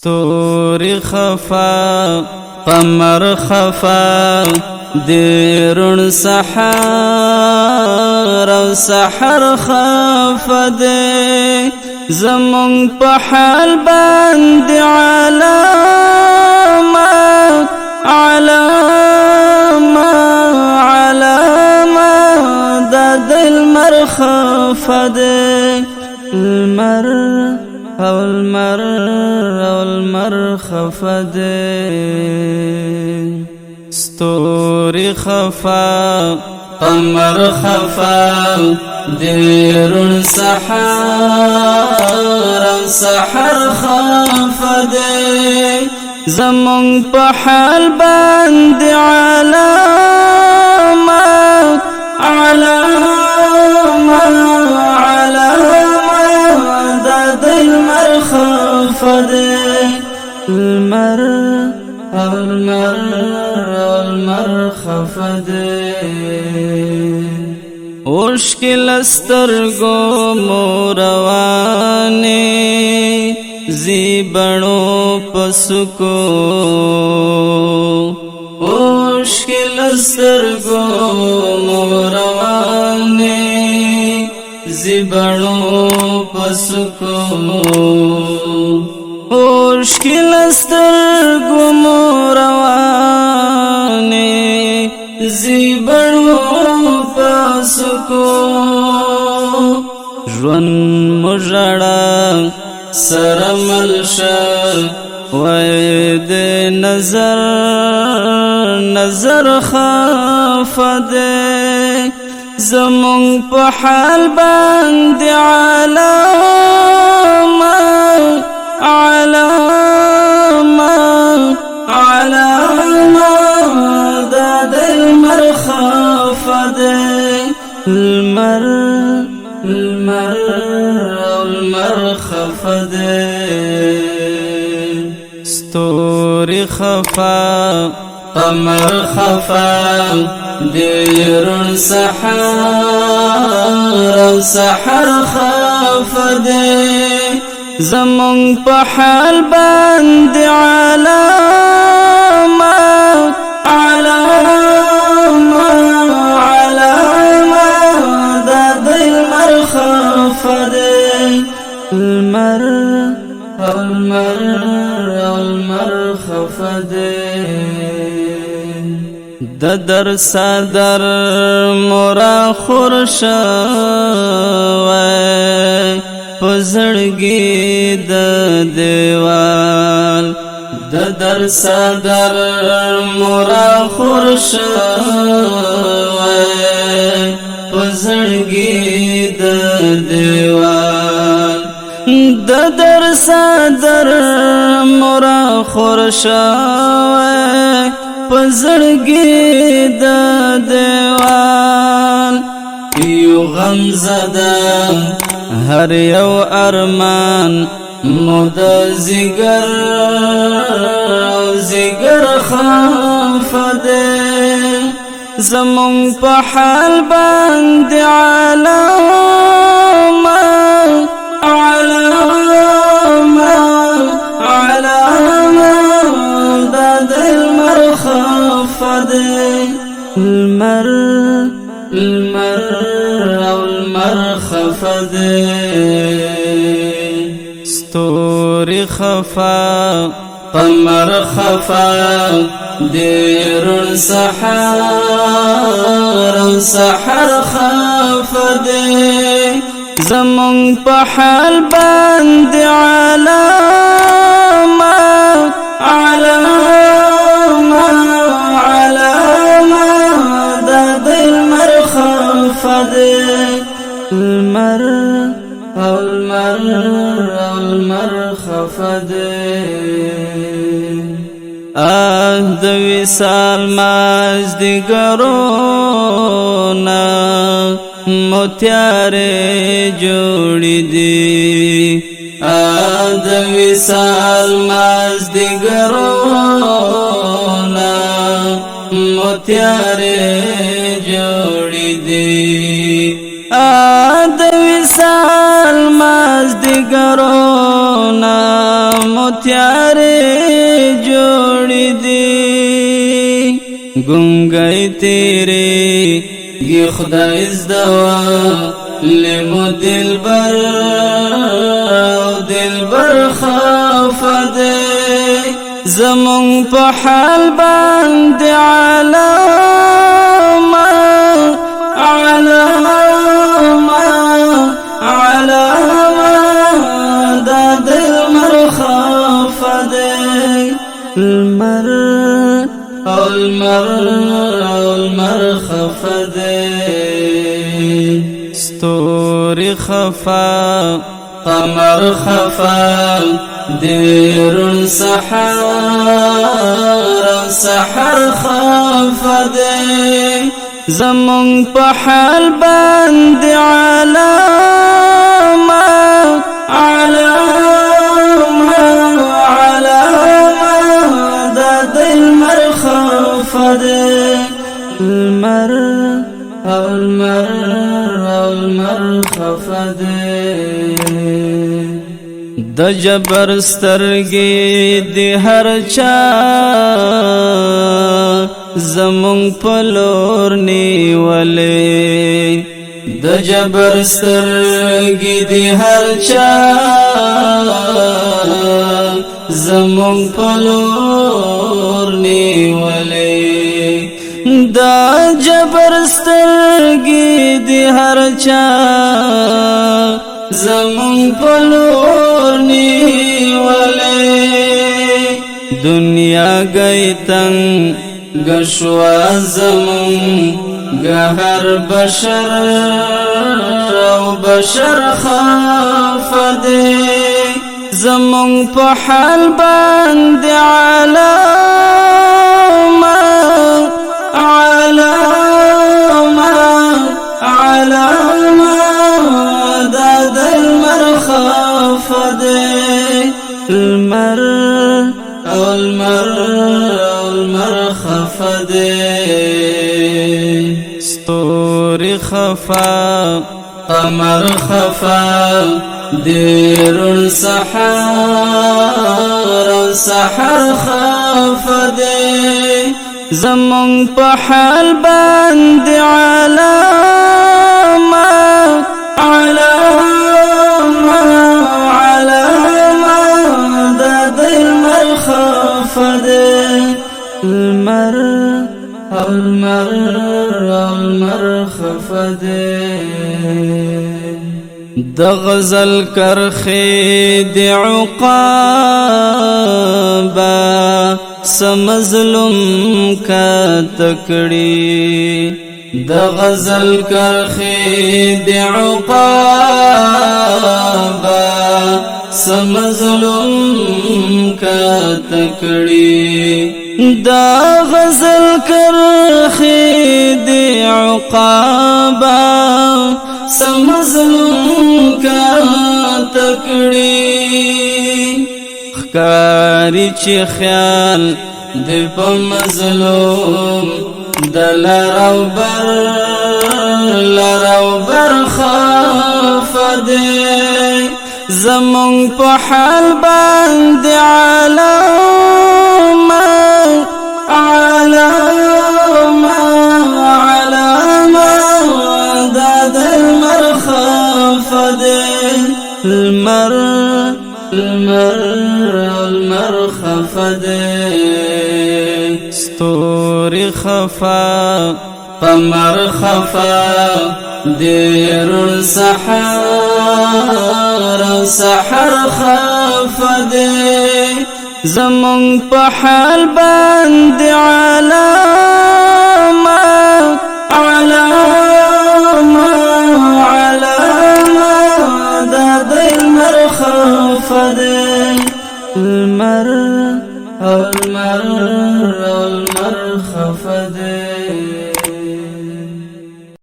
ستوري خفا قمر خفا دیرون سحر و سحر خفا دے زمون په حال باندې علامه علامه علامه دا دل مرخفا دے المر او المر او المرخفا دے ستوري خفا قمر خفا دیرون سحر و سحر خفا دے زمون په حال باندې علامه علامه علامه دا دل مرخفا دے المر او المر او المرخفا دے اوشکل استرگو موروانی زیبنو پسکو اوشکل استرگو موروانی زیبنو پسکو اوشکل استرگو موروانی زیبنو پسکو جون مجڑا سرمل شر وید نظر نظر خفا دے زمون په حال باندې علامه علامه علامه دا دل مرخفا دے المر المر او المرخفا دے ستوري خفا قمر خفا دیرون سحر و سحر خفا دے زمون په حال باندې علامه علامه علامه دا دل مرخفا دے المر او المر او المرخفا دے در صدر مورا خورشوی پزړګي د دیوال در صدر مورا خورشوی پزړګي د دیوال در صدر مورا خورشوی پزړګي د دیوال یو غم زده هر یو ارمان مود زیگر زیگر خفا دے زمون په حال باندې علامه علامه علامه دا دل مرخفا دے المر المر او المرخفا دے ستوري خفا قمر خفا دیرون سحر و سحر خفا دے زمون په حال باندې علامه علامه علامه دا دل مرخفا دے المر او المر او المرخفا دے د وصال مازدیګرونا موتیارې جوړې دي د وصال مازدیګرونا موتیارې جوړې دي د وصال مازدیګرونا تیارې جوړې دي ګونګی تیرې گی خدای زدوا لیمو دلبر دلبر خافده زمون په حال باندې علامه دا دلمر خافده المر خفده ستوري خفا قمر خفا دير سحر خفده زمون په حال باندې علامه دا دلمر خفده المر خفده د جبر سترګې د هر چا زمون په لور نیولې د جبر سترګې د هر چا زمون په لور نیولې دا جبر سترګې د هر چا زمون په لور نیولې دنیا گئی تنگ گشوا زمون گهر بشر او بشر خافده زمون په حال باندې علامه دا دلمر خافده المر خفده ستوري خفا قمر خفا دير سحر خفده زمون په حال باندې علامه دا دلمر خفده المر خفده د غزل کرخې د عقابا سمظلم کا تکړي د غزل کرخې د عقابا سمظلم کا تکړي دا غزل کرخې د عقابا سمظلم کا تکړي خکاری چې خیال د په مظلوم د لرو بر خافده زمون په حال باندې علامه دا دلمر خافده المر خفده ستوري خفا قمر خفا دير سحر خفده زمون په حال باندې علامه دا دلمر خفده المر خفده